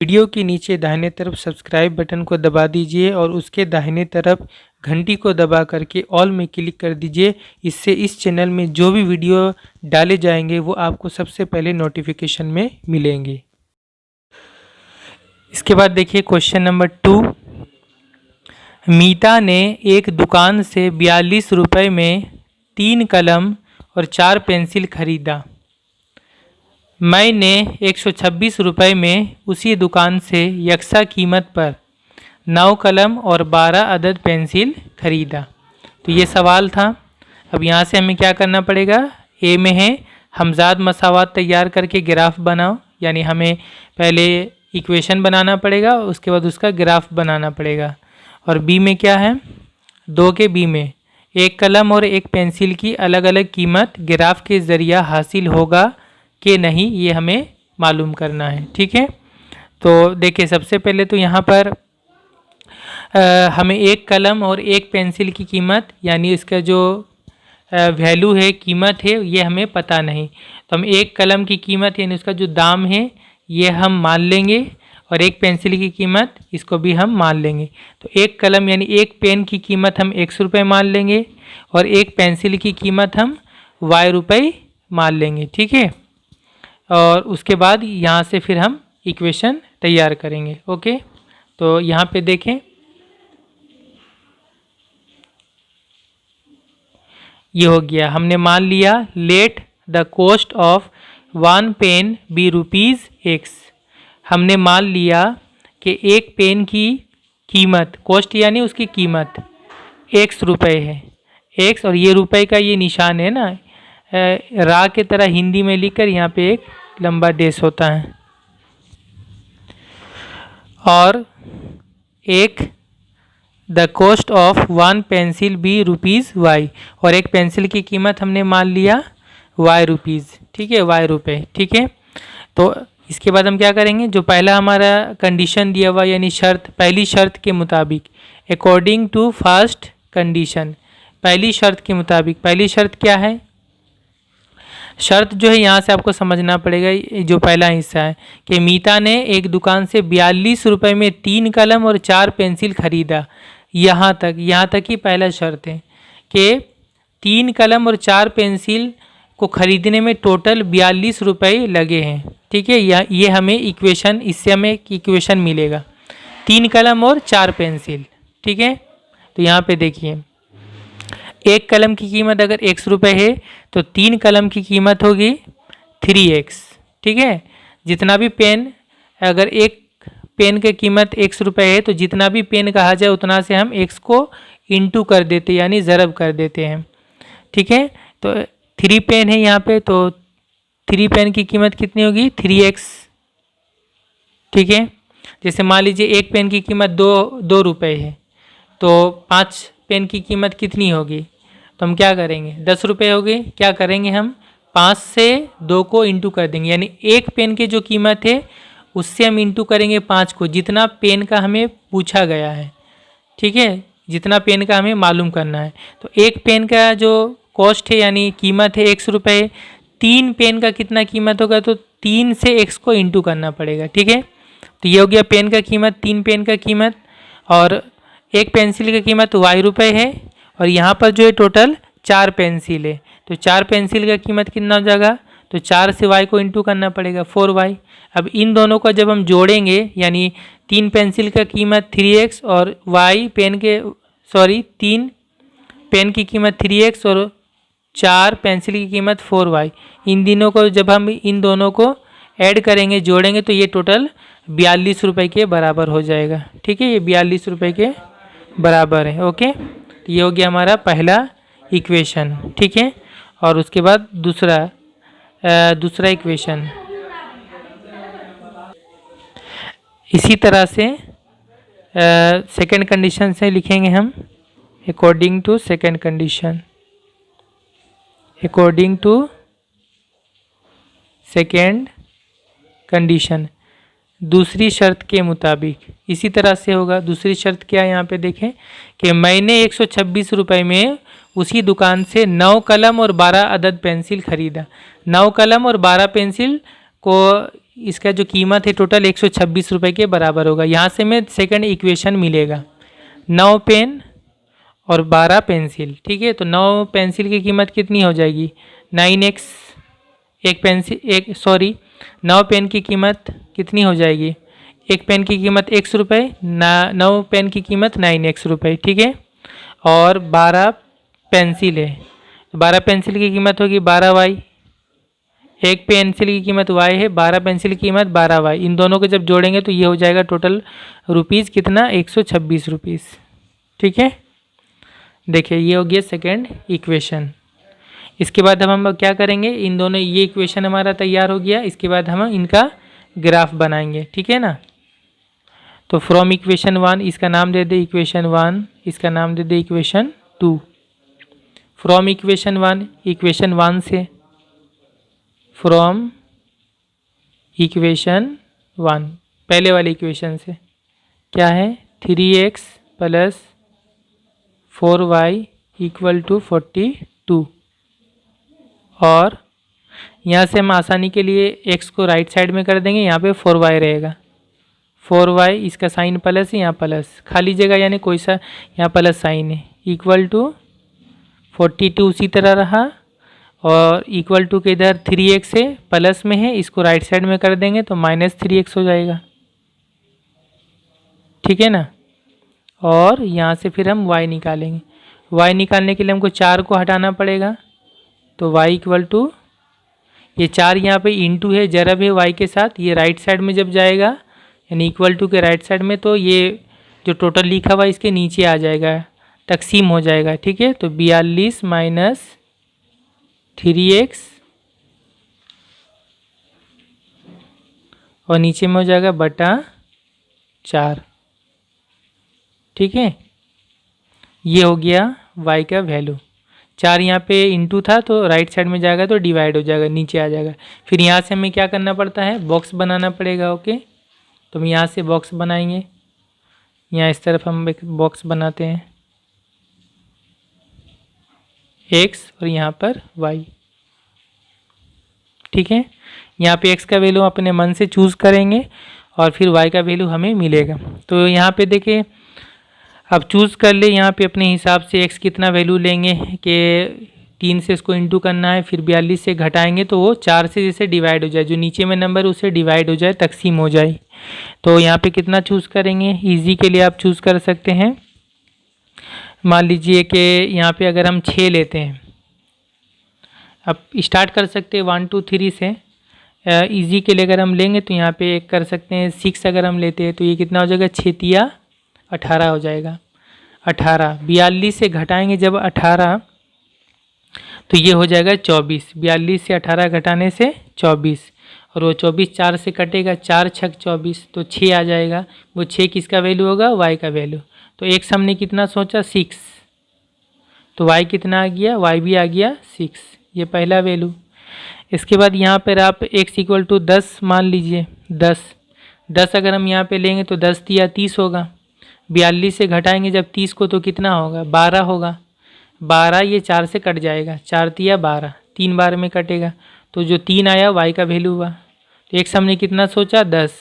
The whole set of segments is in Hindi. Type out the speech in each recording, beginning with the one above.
वीडियो के नीचे दाहिने तरफ सब्सक्राइब बटन को दबा दीजिए और उसके दाहिने तरफ घंटी को दबा करके ऑल में क्लिक कर दीजिए। इससे इस चैनल में जो भी वीडियो डाले जाएंगे वो आपको सबसे पहले नोटिफिकेशन में मिलेंगे। इसके बाद देखिए क्वेश्चन नंबर 2। मीता ने एक दुकान से 42 रुपये में 3 कलम और 4 पेंसिल खरीदा। मैंने 126 रुपये में उसी दुकान से यकसा कीमत पर 9 कलम और 12 अदद पेंसिल खरीदा। तो ये सवाल था। अब यहाँ से हमें क्या करना पड़ेगा? ए में है हमजाद मसावात तैयार करके ग्राफ बनाओ, यानी हमें पहले इक्वेशन बनाना पड़ेगा, उसके बाद उसका ग्राफ बनाना पड़ेगा। और बी में क्या है? 2 के बी में एक कलम और एक पेंसिल की अलग अलग कीमत ग्राफ के ज़रिया हासिल होगा कि नहीं, ये हमें मालूम करना है। ठीक है, तो देखिए सबसे पहले तो यहाँ पर हमें एक कलम और एक पेंसिल की कीमत, यानी इसका जो वैल्यू है, कीमत है, ये हमें पता नहीं। तो हम एक कलम की कीमत यानी उसका जो दाम है ये हम मान लेंगे, और एक पेंसिल की कीमत इसको भी हम मान लेंगे। तो एक कलम यानी एक पेन की कीमत हम 100 रुपये मान लेंगे, और एक पेंसिल की कीमत हम y रुपये मान लेंगे। ठीक है, और उसके बाद यहाँ से फिर हम इक्वेशन तैयार करेंगे। ओके, तो यहाँ पे देखें, ये हो गया। हमने मान लिया let the cost of 1 pen be ₹X। हमने मान लिया कि एक पेन की कीमत, कॉस्ट यानी उसकी कीमत X रुपये है, X, और ये रुपये का ये निशान है ना, रा के तरह हिंदी में लिखकर यहाँ पे एक लंबा डैश होता है। और एक the cost of 1 pencil be ₹Y, और एक पेंसिल की कीमत हमने मान लिया Y रुपीज़। ठीक है, Y रुपये। ठीक है, तो इसके बाद हम क्या करेंगे? जो पहला हमारा कंडीशन दिया हुआ यानी शर्त, पहली शर्त के मुताबिक, अकॉर्डिंग टू फर्स्ट कंडीशन, पहली शर्त के मुताबिक, पहली शर्त क्या है? शर्त जो है यहाँ से आपको समझना पड़ेगा, जो पहला हिस्सा है कि मीता ने एक दुकान से 42 रुपये में 3 कलम और 4 पेंसिल खरीदा। यहाँ तक ही पहला शर्त है कि 3 कलम और 4 पेंसिल को ख़रीदने में टोटल 42 रुपये लगे हैं। ठीक है, ये हमें इक्वेशन, इससे हमें इक्वेशन मिलेगा 3 कलम और 4 पेंसिल। ठीक है, तो यहाँ पे देखिए, एक कलम की कीमत अगर X रुपये है तो 3 कलम की कीमत होगी 3X। ठीक है, जितना भी पेन, अगर एक पेन की कीमत X रुपये है तो जितना भी पेन कहा जाए उतना से हम X को इंटू कर देते, यानी ज़रब कर देते हैं। ठीक है, तो 3 पेन है यहाँ पे, तो 3 पेन की कीमत कितनी होगी? 3X। ठीक है, जैसे मान लीजिए एक पेन की कीमत 2 रुपये है, तो 5 पेन की कीमत कितनी होगी? तो हम क्या करेंगे? 10 रुपये हो गए। क्या करेंगे हम? 5 से 2 को इंटू कर देंगे, यानी एक पेन की जो कीमत है उससे हम इंटू करेंगे 5 को, जितना पेन का हमें पूछा गया है। ठीक है, जितना पेन का हमें मालूम करना है। तो एक पेन का जो कॉस्ट है यानी कीमत है 100 रुपये, 3 पेन का कितना कीमत होगा? तो 3 से X को इंटू करना पड़ेगा। ठीक है, तो ये हो गया पेन का कीमत, 3 पेन का कीमत, और एक पेंसिल की कीमत Y रुपये है, और यहाँ पर जो है टोटल 4 पेंसिल है, तो 4 पेंसिल का कीमत कितना हो जाएगा? तो 4 से Y को इंटू करना पड़ेगा, 4Y। अब इन दोनों को जब हम जोड़ेंगे, यानी 3 पेंसिल का कीमत 3X और Y पेन के, 3 पेन की कीमत 3X और 4 पेंसिल की कीमत 4Y, इन दिनों को जब हम इन दोनों को ऐड करेंगे, जोड़ेंगे, तो ये टोटल 42 रुपये के बराबर हो जाएगा। ठीक है, ये 42 रुपये के बराबर है। ओके, तो ये हो गया हमारा पहला इक्वेशन। ठीक है, और उसके बाद दूसरा इक्वेशन इसी तरह से सेकंड कंडीशन से लिखेंगे हम, according to second condition, according to second condition, दूसरी शर्त के मुताबिक। इसी तरह से होगा। दूसरी शर्त क्या है? यहाँ पे देखें कि मैंने 126 रुपये में उसी दुकान से 9 कलम और 12 अदद पेंसिल खरीदा। 9 कलम और 12 पेंसिल को इसका जो कीमत है टोटल 126 रुपये के बराबर होगा। यहाँ से हमें सेकंड इक्वेशन मिलेगा 9 पेन और 12 पेंसिल। ठीक है, तो 9 पेंसिल की कीमत कितनी हो जाएगी 9x, 9 पेन की कीमत कितनी हो जाएगी, एक पेन की कीमत x रुपये, 9 पेन की कीमत 9x रुपये। ठीक है, और 12 पेंसिल है, 12 पेंसिल की कीमत होगी 12y, एक पेंसिल की कीमत y है, 12 पेंसिल की कीमत 12y। इन दोनों को जब जोड़ेंगे तो ये हो जाएगा टोटल रुपीज़ कितना 126 रुपीज़। ठीक है, देखिए ये हो गया सेकेंड इक्वेशन। इसके बाद हम क्या करेंगे, इन दोनों ये इक्वेशन हमारा तैयार हो गया, इसके बाद हम इनका ग्राफ बनाएंगे। ठीक है ना, तो फ्रॉम इक्वेशन 1 इसका नाम दे दे इक्वेशन 1, इसका नाम दे दे इक्वेशन 2। फ्रॉम इक्वेशन 1, इक्वेशन 1 से, फ्रॉम इक्वेशन 1 पहले वाले इक्वेशन से क्या है 3x plus 4y equal to 42। और यहाँ से हम आसानी के लिए x को राइट साइड में कर देंगे, यहाँ पे 4y रहेगा, 4y इसका साइन प्लस है, यहाँ प्लस खाली जगह यानी कोई सा यहाँ प्लस साइन है, इक्वल टू 42 उसी तरह रहा। और इक्वल टू के इधर 3x है प्लस में है, इसको राइट साइड में कर देंगे तो -3x हो जाएगा। ठीक है ना, और यहाँ से फिर हम y निकालेंगे, y निकालने के लिए हमको 4 को हटाना पड़ेगा, तो y इक्वल टू ये 4 यहाँ पे इंटू है जरब है y के साथ, ये राइट साइड में जब जाएगा यानी इक्वल टू के राइट साइड में तो ये जो टोटल लिखा हुआ इसके नीचे आ जाएगा, तकसीम हो जाएगा। ठीक है, तो 42 माइनस 3x और नीचे में हो जाएगा बटा 4। ठीक है, ये हो गया y का वैल्यू। 4 यहाँ पे इंटू था तो राइट साइड में जाएगा तो डिवाइड हो जाएगा, नीचे आ जाएगा। फिर यहाँ से हमें क्या करना पड़ता है, बॉक्स बनाना पड़ेगा। ओके, तो हम यहाँ से बॉक्स बनाएंगे, यहाँ इस तरफ हम एक बॉक्स बनाते हैं x और यहाँ पर y। ठीक है, यहाँ पे x का वैल्यू अपने मन से चूज़ करेंगे और फिर y का वैल्यू हमें मिलेगा। तो यहाँ पे देखिए अब चूज़ कर ले, यहाँ पे अपने हिसाब से x कितना वैल्यू लेंगे कि 3 से इसको इंटू करना है, फिर 42 से घटाएंगे तो वो 4 से जैसे डिवाइड हो जाए, जो नीचे में नंबर उसे डिवाइड हो जाए, तकसीम हो जाए। तो यहाँ पे कितना चूज़ करेंगे, इजी के लिए आप चूज़ कर सकते हैं। मान लीजिए कि यहाँ पे अगर हम 6 लेते हैं, अब स्टार्ट कर सकते हैं 1 2 3 से। इजी के लिए अगर हम लेंगे तो यहाँ पे एक कर सकते हैं 6 अगर हम लेते हैं तो ये कितना हो जाएगा 6 तिया 18 हो जाएगा। 18 42 से घटाएंगे जब 18 तो ये हो जाएगा 24। 42 से 18 घटाने से 24 और वो 24 4 से कटेगा, 4 छक 24 तो 6 आ जाएगा। वो 6 किसका वैल्यू होगा, y का वैल्यू। तो x हमने कितना सोचा 6, तो y कितना आ गया, y भी आ गया 6, ये पहला वैल्यू। इसके बाद यहाँ पर आप x इक्वल टू 10 मान लीजिए, 10 अगर हम यहाँ पे लेंगे तो 10 तिया 30 होगा। 42 से घटाएंगे जब 30 को तो कितना होगा 12 होगा। 12 ये 4 से कट जाएगा, 4 तिया 12, 3 बार में कटेगा तो जो 3 आया y का वैल्यू हुआ। तो x हमने कितना सोचा 10,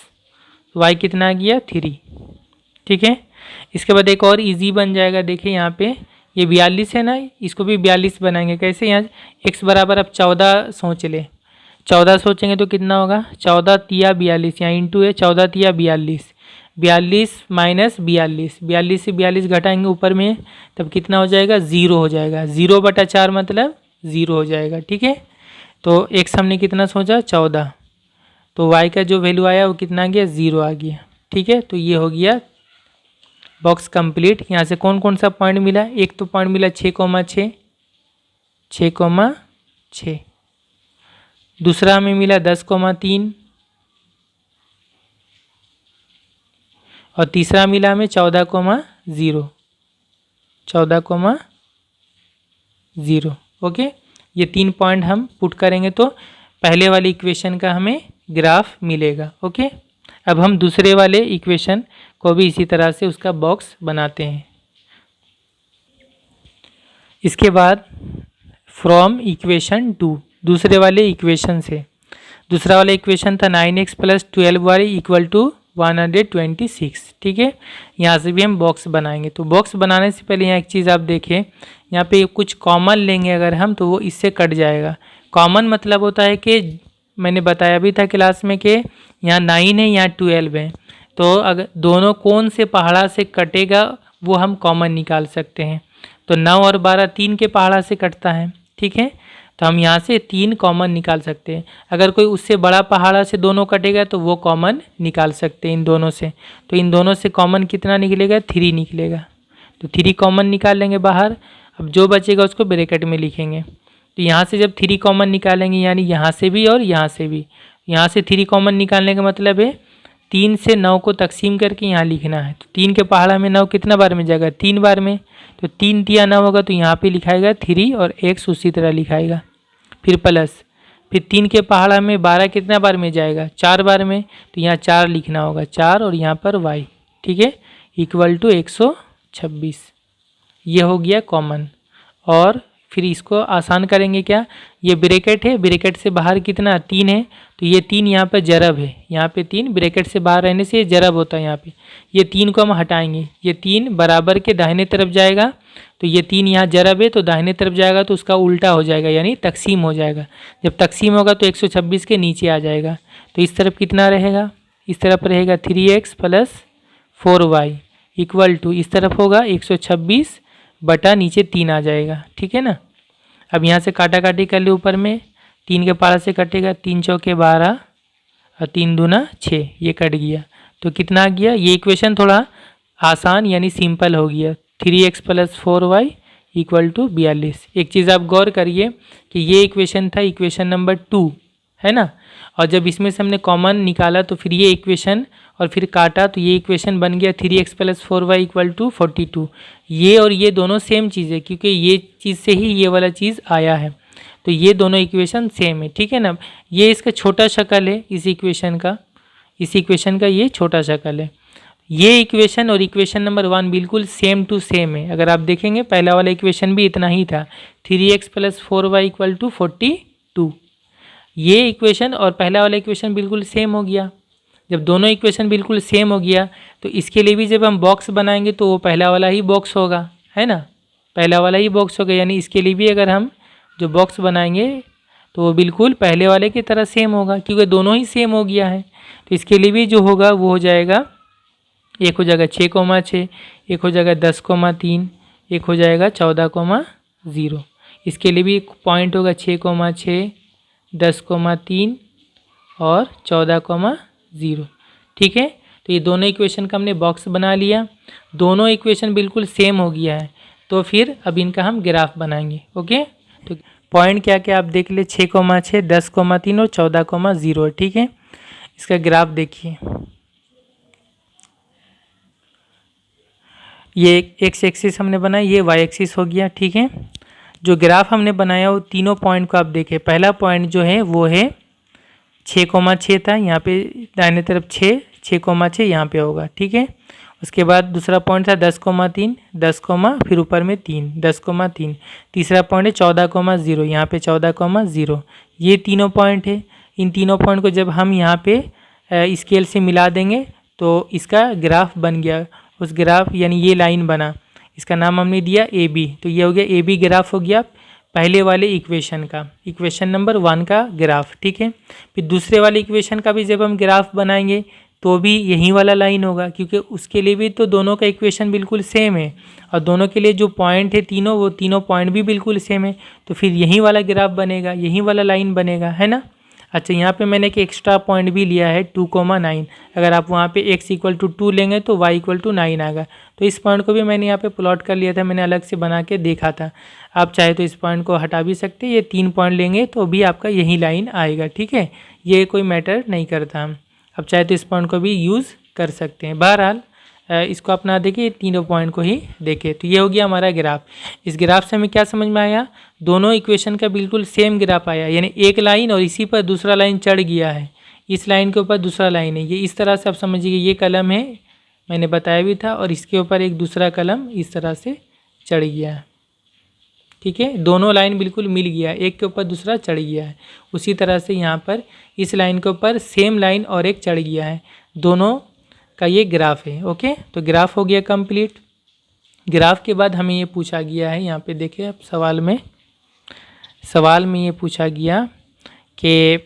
तो y कितना आ गया 3। ठीक है, इसके बाद एक और इजी बन जाएगा। देखिए यहाँ पे ये 42 है ना, इसको भी 42 बनाएंगे। कैसे, यहाँ x बराबर अब 14 सोच ले, 14 सोचेंगे तो कितना होगा 14 तिया 42, यहाँ इंटू है 14 तिया 42, 42 माइनस 42, 42 से 42 घटाएंगे ऊपर में तब कितना हो जाएगा 0 हो जाएगा। 0/4 मतलब 0 हो जाएगा। ठीक है, तो x हमने कितना सोचा 14, तो y का जो वैल्यू आया वो कितना आ गया 0 आ गया। ठीक है, तो ये हो गया बॉक्स कंप्लीट। यहाँ से कौन कौन सा पॉइंट मिला, एक तो पॉइंट मिला 6,6, 6,6, दूसरा हमें मिला 10,3 और तीसरा मिला हमें 14,0, 14,0। ओके, ये 3 पॉइंट हम पुट करेंगे तो पहले वाले इक्वेशन का हमें ग्राफ मिलेगा। ओके, अब हम दूसरे वाले इक्वेशन को भी इसी तरह से उसका बॉक्स बनाते हैं। इसके बाद फ्रॉम इक्वेशन 2, दूसरे वाले इक्वेशन से, दूसरा वाला इक्वेशन था 9x + 12y = 126। ठीक है, यहाँ से भी हम बॉक्स बनाएंगे। तो बॉक्स बनाने से पहले यहाँ एक चीज़ आप देखें, यहाँ पे कुछ कॉमन लेंगे अगर हम तो वो इससे कट जाएगा। कॉमन मतलब होता है कि मैंने बताया भी था क्लास में कि यहाँ 9 है, यहाँ 12 है, तो अगर दोनों कौन से पहाड़ा से कटेगा वो हम कॉमन निकाल सकते हैं। तो 9 और 12 3 के पहाड़ा से कटता है। ठीक है, तो हम यहाँ से 3 कॉमन निकाल सकते हैं। अगर कोई उससे बड़ा पहाड़ा से दोनों कटेगा तो वो कॉमन निकाल सकते हैं इन दोनों से। तो इन दोनों से कॉमन कितना निकलेगा? 3 निकलेगा। तो 3 कॉमन निकाल लेंगे बाहर। अब जो बचेगा उसको ब्रैकेट में लिखेंगे। तो यहाँ से जब 3 कॉमन निकालेंगे, यानी यहाँ से भी और यहाँ से भी, यहाँ से 3 कॉमन निकालने का मतलब है 3 से 9 को तकसीम करके यहाँ लिखना है। तो 3 के पहाड़ा में 9 कितना बार में जाएगा? 3 बार में। तो 3 तिया 9 होगा, तो यहाँ पे लिखाएगा 3 और x उसी तरह लिखाएगा, फिर प्लस, फिर 3 के पहाड़ा में 12 कितना बार में जाएगा? 4 बार में। तो यहाँ 4 लिखना होगा, 4 और यहाँ पर y। ठीक है, = 126। ये हो गया कॉमन। और फिर इसको आसान करेंगे क्या? ये ब्रैकेट है, ब्रैकेट से बाहर कितना? 3 है, तो ये 3 यहाँ पर जरब है, यहाँ पे 3 ब्रैकेट से बाहर रहने से ये जरब होता है यहाँ पे। ये 3 को हम हटाएंगे, ये 3 बराबर के दाहिने तरफ जाएगा, तो ये 3 यहाँ जरब है तो दाहिने तरफ जाएगा तो उसका उल्टा हो जाएगा, यानी तकसीम हो जाएगा। जब तकसीम होगा तो 126 के नीचे आ जाएगा। तो इस तरफ कितना रहेगा? इस तरफ रहेगा 3x + 4y = इस तरफ होगा 126 बटा नीचे 3 आ जाएगा। ठीक है ना। अब यहाँ से काटा काटी कर ले, ऊपर में 3 के पहाड़ा से कटेगा, 3 चौके 12 और 3 दूना 6, ये कट गया। तो कितना आ गया? ये इक्वेशन थोड़ा आसान यानी सिंपल हो गया, 3x + 4y = 42। एक चीज़ आप गौर करिए कि ये इक्वेशन था इक्वेशन नंबर 2, है ना। और जब इसमें से हमने कॉमन निकाला तो फिर ये इक्वेशन और फिर काटा तो ये इक्वेशन बन गया 3x + 4y = 42। ये और ये दोनों सेम चीज़ है, क्योंकि ये चीज़ से ही ये वाला चीज़ आया है, तो ये दोनों इक्वेशन सेम है। ठीक है ना। ये इसका छोटा शक्ल है इस इक्वेशन का ये छोटा शक्ल है। ये इक्वेशन और इक्वेशन नंबर 1 बिल्कुल सेम टू सेम है। अगर आप देखेंगे पहला वाला इक्वेशन भी इतना ही था, 3x + 4y = 42। ये इक्वेशन और पहला वाला इक्वेशन बिल्कुल सेम हो गया। जब दोनों इक्वेशन बिल्कुल सेम हो गया तो इसके लिए भी जब हम बॉक्स बनाएंगे तो वो पहला वाला ही बॉक्स होगा, है ना, पहला वाला ही बॉक्स होगा। यानी इसके लिए भी अगर हम जो बॉक्स बनाएंगे तो वो बिल्कुल पहले वाले की तरह सेम होगा, क्योंकि दोनों ही सेम हो गया है। तो इसके लिए भी जो होगा वो हो जाएगा, एक हो जाएगा 6,6, एक हो जाएगा 10,3, एक हो जाएगा 14,0। इसके लिए भी एक पॉइंट होगा 6,6, 10,3 और 14,0। ठीक है, तो ये दोनों इक्वेशन का हमने बॉक्स बना लिया, दोनों इक्वेशन बिल्कुल सेम हो गया है। तो फिर अब इनका हम ग्राफ बनाएंगे। ओके, तो पॉइंट क्या क्या आप देख ले, 6,6, 10,3 और 14,0। ठीक है, इसका ग्राफ देखिए, ये एक्स एक्सिस हमने बनाया, ये वाई एक्सिस हो गया। ठीक है, जो ग्राफ हमने बनाया वो तीनों पॉइंट को आप देखें। पहला पॉइंट जो है वो है 6,6 था, यहाँ पे दाहिने तरफ 6,6 यहाँ पे होगा। ठीक है, उसके बाद दूसरा पॉइंट था 10,3, 10, फिर ऊपर में 3, 10,3। तीसरा पॉइंट है 14,0, यहाँ पे 14,0। ये तीनों पॉइंट है। इन तीनों पॉइंट को जब हम यहाँ पे स्केल से मिला देंगे तो इसका ग्राफ बन गया। उस ग्राफ यानी ये लाइन बना, इसका नाम हमने दिया AB। तो ये हो गया AB ग्राफ हो गया पहले वाले इक्वेशन का, इक्वेशन नंबर 1 का ग्राफ। ठीक है, फिर दूसरे वाले इक्वेशन का भी जब हम ग्राफ बनाएंगे तो भी यही वाला लाइन होगा, क्योंकि उसके लिए भी तो दोनों का इक्वेशन बिल्कुल सेम है और दोनों के लिए जो पॉइंट है तीनों, वो तीनों पॉइंट भी बिल्कुल सेम है। तो फिर यही वाला ग्राफ बनेगा, यही वाला लाइन बनेगा, है ना। अच्छा, यहाँ पे मैंने एक एक्स्ट्रा पॉइंट भी लिया है 2,9। अगर आप वहाँ पे x = 2 लेंगे तो y = 9 आएगा। तो इस पॉइंट को भी मैंने यहाँ पे प्लॉट कर लिया था, मैंने अलग से बना के देखा था। आप चाहे तो इस पॉइंट को हटा भी सकते हैं, ये 3 पॉइंट लेंगे तो भी आपका यही लाइन आएगा। ठीक है, ये कोई मैटर नहीं करता, हम अब चाहे तो इस पॉइंट को भी यूज़ कर सकते हैं। बहरहाल इसको अपना देखिए, तीनों पॉइंट को ही देखें। तो ये हो गया हमारा ग्राफ। इस ग्राफ से हमें क्या समझ में आया, दोनों इक्वेशन का बिल्कुल सेम ग्राफ आया, यानी एक लाइन और इसी पर दूसरा लाइन चढ़ गया है, इस लाइन के ऊपर दूसरा लाइन है। ये इस तरह से आप समझिए, ये कलम है, मैंने बताया भी था, और इसके ऊपर एक दूसरा कलम इस तरह से चढ़ गया है। ठीक है, दोनों लाइन बिल्कुल मिल गया, एक के ऊपर दूसरा चढ़ गया है। उसी तरह से यहाँ पर इस लाइन के ऊपर सेम लाइन और एक चढ़ गया है, दोनों का ये ग्राफ है। ओके, तो ग्राफ हो गया कंप्लीट। ग्राफ के बाद हमें ये पूछा गया है, यहाँ पे देखिए अब सवाल में ये पूछा गया कि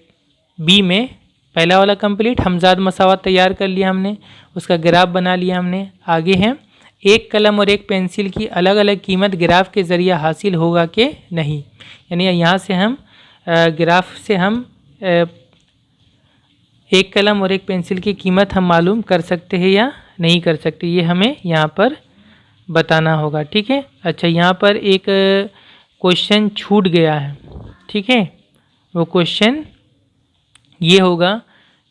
बी में पहला वाला कंप्लीट, हमजाद मसावत तैयार कर लिया हमने, उसका ग्राफ बना लिया हमने। आगे है एक कलम और एक पेंसिल की अलग अलग कीमत ग्राफ के ज़रिए हासिल होगा कि नहीं। यानी यहाँ से हम ग्राफ से हम एक कलम और एक पेंसिल की कीमत हम मालूम कर सकते हैं या नहीं कर सकते, ये हमें यहाँ पर बताना होगा। ठीक है, अच्छा यहाँ पर एक क्वेश्चन छूट गया है। ठीक है, वो क्वेश्चन ये होगा,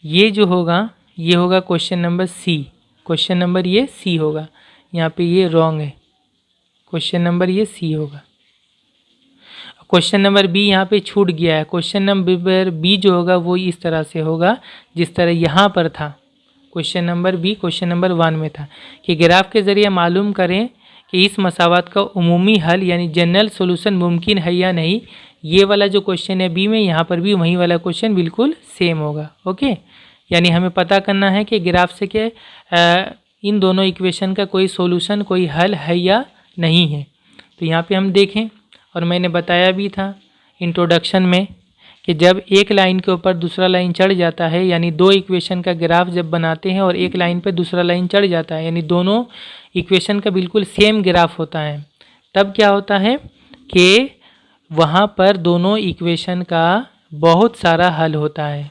ये जो होगा ये होगा question number C. Question number ये सी होगा, यहाँ पे ये रॉन्ग है, क्वेश्चन नंबर ये सी होगा। क्वेश्चन नंबर बी यहाँ पे छूट गया है। क्वेश्चन नंबर बी जो होगा वो इस तरह से होगा जिस तरह यहाँ पर था। Question number B question number 1 में था कि ग्राफ के ज़रिए मालूम करें कि इस मसावत का उमूमी हल यानी जनरल सॉल्यूशन मुमकिन है या नहीं। ये वाला जो क्वेश्चन है बी में, यहाँ पर भी वही वाला क्वेश्चन बिल्कुल सेम होगा। ओके, यानी हमें पता करना है कि ग्राफ से कि इन दोनों इक्वेशन का कोई सॉल्यूशन, कोई हल है या नहीं है। तो यहाँ पे हम देखें, और मैंने बताया भी था इंट्रोडक्शन में कि जब एक लाइन के ऊपर दूसरा लाइन चढ़ जाता है, यानी दो इक्वेशन का ग्राफ जब बनाते हैं और एक लाइन पे दूसरा लाइन चढ़ जाता है, यानी दोनों इक्वेशन का बिल्कुल सेम ग्राफ होता है, तब क्या होता है कि वहाँ पर दोनों इक्वेशन का बहुत सारा हल होता है,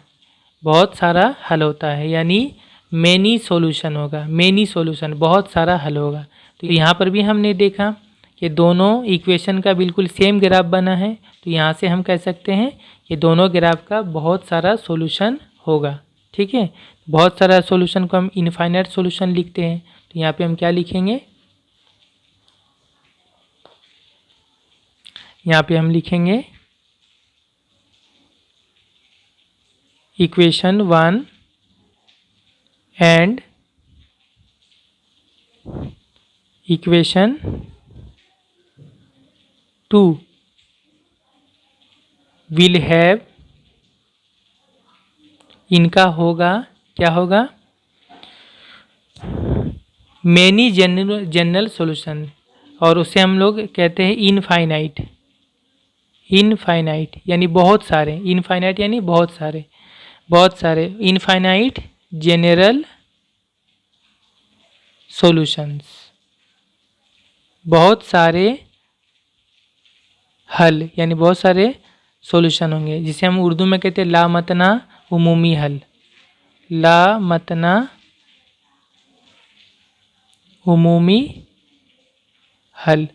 बहुत सारा हल होता है, यानी मैनी सॉल्यूशन होगा, मैनी सॉल्यूशन, बहुत सारा हल होगा। तो यहाँ पर भी हमने देखा कि दोनों इक्वेशन का बिल्कुल सेम ग्राफ बना है, तो यहाँ से हम कह सकते हैं कि दोनों ग्राफ का बहुत सारा सॉल्यूशन होगा। ठीक है, बहुत सारा सॉल्यूशन को हम इनफाइनाइट सॉल्यूशन लिखते हैं। तो यहाँ पे हम क्या लिखेंगे, यहाँ पे हम लिखेंगे equation 1 and equation 2 will have, इनका होगा, क्या होगा, मैनी जनरल सॉल्यूशन, और उसे हम लोग कहते हैं इनफाइनाइट। इनफाइनाइट यानी बहुत सारे, इनफाइनाइट यानी बहुत सारे, बहुत सारे, इनफाइनाइट जनरल सॉल्यूशंस, बहुत सारे हल यानी बहुत सारे सॉल्यूशन होंगे, जिसे हम उर्दू में कहते हैं लामतना उमूमी हल, लामतना उमूमी हल।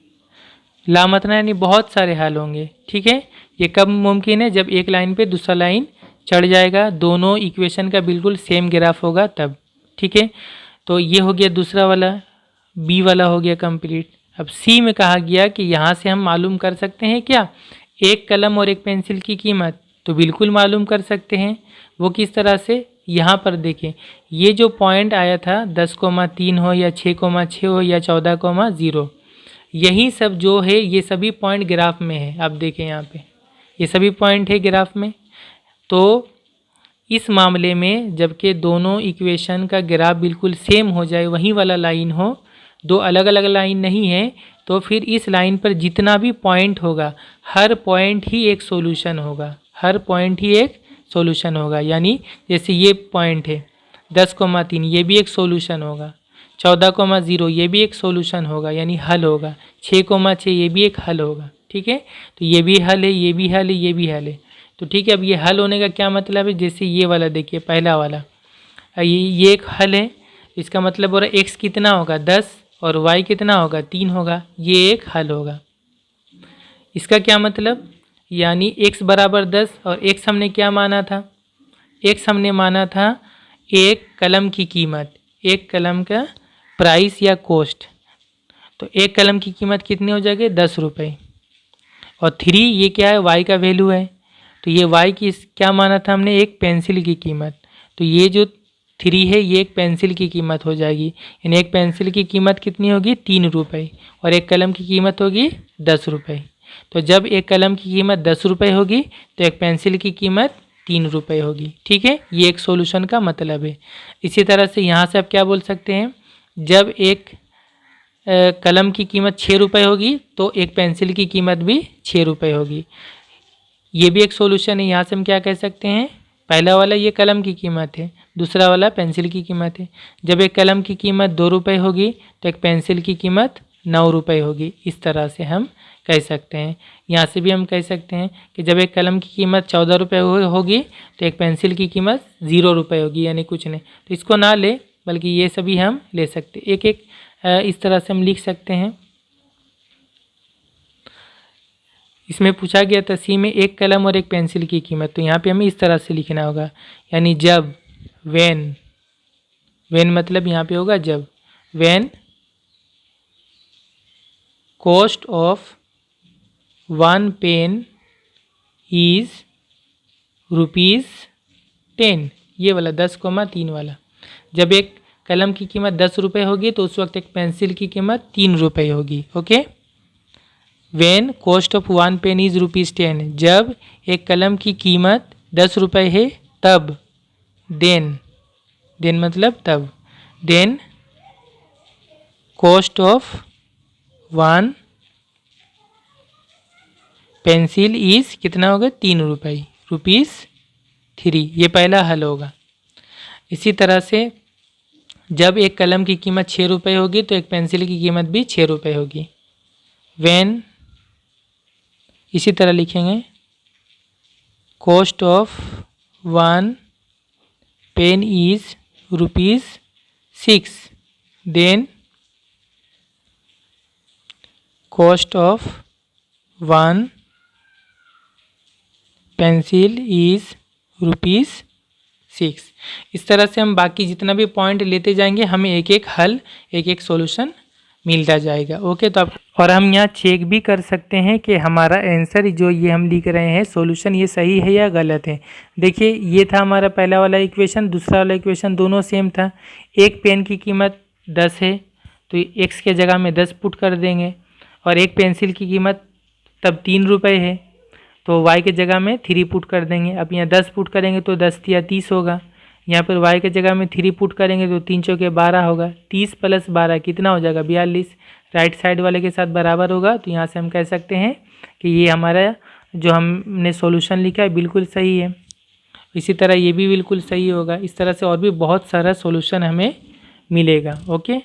लामतना यानी बहुत सारे हल होंगे। ठीक है, ये कब मुमकिन है, जब एक लाइन पे दूसरा लाइन चढ़ जाएगा, दोनों इक्वेशन का बिल्कुल सेम ग्राफ होगा तब। ठीक है, तो ये हो गया दूसरा वाला, बी वाला हो गया कंप्लीट। अब सी में कहा गया कि यहाँ से हम मालूम कर सकते हैं क्या, एक कलम और एक पेंसिल की कीमत, तो बिल्कुल मालूम कर सकते हैं। वो किस तरह से, यहाँ पर देखें, ये जो पॉइंट आया था 10,3 हो या 6,6 हो या 14,0, यही सब जो है ये सभी पॉइंट ग्राफ में है। आप देखें यहाँ पे ये सभी पॉइंट है ग्राफ में। तो इस मामले में जबकि दोनों इक्वेशन का ग्राफ बिल्कुल सेम हो जाए, वही वाला लाइन हो, दो अलग अलग लाइन नहीं है, तो फिर इस लाइन पर जितना भी पॉइंट होगा हर पॉइंट ही एक सॉल्यूशन होगा, हर पॉइंट ही एक सॉल्यूशन होगा। यानी जैसे ये पॉइंट है 10,3, ये भी एक सॉल्यूशन होगा, 14,0 ये भी एक सॉल्यूशन होगा यानी हल होगा, 6,6 ये भी एक हल होगा। ठीक है, तो ये भी हल है, ये भी हल है, ये भी हल है। तो ठीक है, अब ये हल होने का क्या मतलब है, जैसे ये वाला देखिए पहला वाला, ये एक हल है, इसका मतलब हो रहा है x कितना होगा 10 और y कितना होगा 3 होगा, ये एक हल होगा। इसका क्या मतलब, यानी x बराबर 10 और x हमने क्या माना था, x हमने माना था एक कलम की कीमत, एक कलम का प्राइस या कॉस्ट। तो एक कलम की कीमत कितनी हो जाएगी 10 रुपये, और 3 ये क्या है y का वैल्यू है, तो ये y की क्या माना था हमने, एक पेंसिल की कीमत। तो ये जो 3 है ये एक पेंसिल की कीमत हो जाएगी, यानी एक पेंसिल की कीमत कितनी होगी 3 रुपये और एक कलम की कीमत होगी 10 रुपये। तो जब एक कलम की कीमत 10 रुपये होगी तो एक पेंसिल की कीमत 3 रुपये होगी। ठीक है, ये एक सॉल्यूशन का मतलब है। इसी तरह से यहाँ से आप क्या बोल सकते हैं, जब एक कलम की कीमत 6 रुपये होगी तो एक पेंसिल की कीमत भी 6 रुपये होगी। ये भी एक सॉल्यूशन है। यहाँ से हम क्या कह सकते हैं, पहला वाला ये कलम की कीमत है, दूसरा वाला पेंसिल की कीमत है। जब एक कलम की कीमत 2 रुपये होगी तो एक पेंसिल की कीमत 9 रुपये होगी। इस तरह से हम कह सकते हैं। यहाँ से भी हम कह सकते हैं कि जब एक कलम की कीमत 14 रुपये होगी तो एक पेंसिल की कीमत 0 रुपये होगी, यानी कुछ नहीं। तो इसको ना ले, बल्कि ये सभी हम ले सकते, एक एक इस तरह से हम लिख सकते हैं। इसमें पूछा गया था सी में एक कलम और एक पेंसिल की कीमत, तो यहाँ पे हमें इस तरह से लिखना होगा, यानी जब, व्हेन मतलब यहाँ पे होगा जब, when cost of 1 pen is ₹10, ये वाला 10,3 वाला। जब एक कलम की कीमत 10 रुपये होगी तो उस वक्त एक पेंसिल की कीमत 3 रुपये होगी। Okay, when cost of 1 pen is ₹10, जब एक कलम की कीमत 10 रुपये है तब, देन मतलब तब, then cost of 1 pencil is कितना होगा, 3 रुपये, ₹3। ये पहला हल होगा। इसी तरह से जब एक कलम की कीमत 6 रुपये होगी तो एक पेंसिल की कीमत भी 6 रुपये होगी। व्हेन, इसी तरह लिखेंगे, cost of 1 pen is ₹6, then cost of 1 pencil is ₹6। इस तरह से हम बाकी जितना भी पॉइंट लेते जाएंगे हमें एक एक हल, एक एक सॉल्यूशन मिलता जाएगा। ओके, तो आप और हम यहाँ चेक भी कर सकते हैं कि हमारा आंसर जो ये हम लिख रहे हैं सॉल्यूशन, ये सही है या गलत है। देखिए, ये था हमारा पहला वाला इक्वेशन, दूसरा वाला इक्वेशन दोनों सेम था। एक पेन की कीमत 10 है तो x के जगह में 10 पुट कर देंगे, और एक पेंसिल की कीमत तब 3 रुपये है तो y के जगह में 3 पुट कर देंगे। अब यहाँ 10 पुट करेंगे तो 10 या 30 होगा। यहाँ पर y के जगह में 3 पुट करेंगे तो 3 चौके 12 होगा। 30 + 12 कितना हो जाएगा, 42। राइट साइड वाले के साथ बराबर होगा। तो यहाँ से हम कह सकते हैं कि ये हमारा जो हमने सॉल्यूशन लिखा है बिल्कुल सही है। इसी तरह ये भी बिल्कुल सही होगा। इस तरह से और भी बहुत सारा सॉल्यूशन हमें मिलेगा। ओके।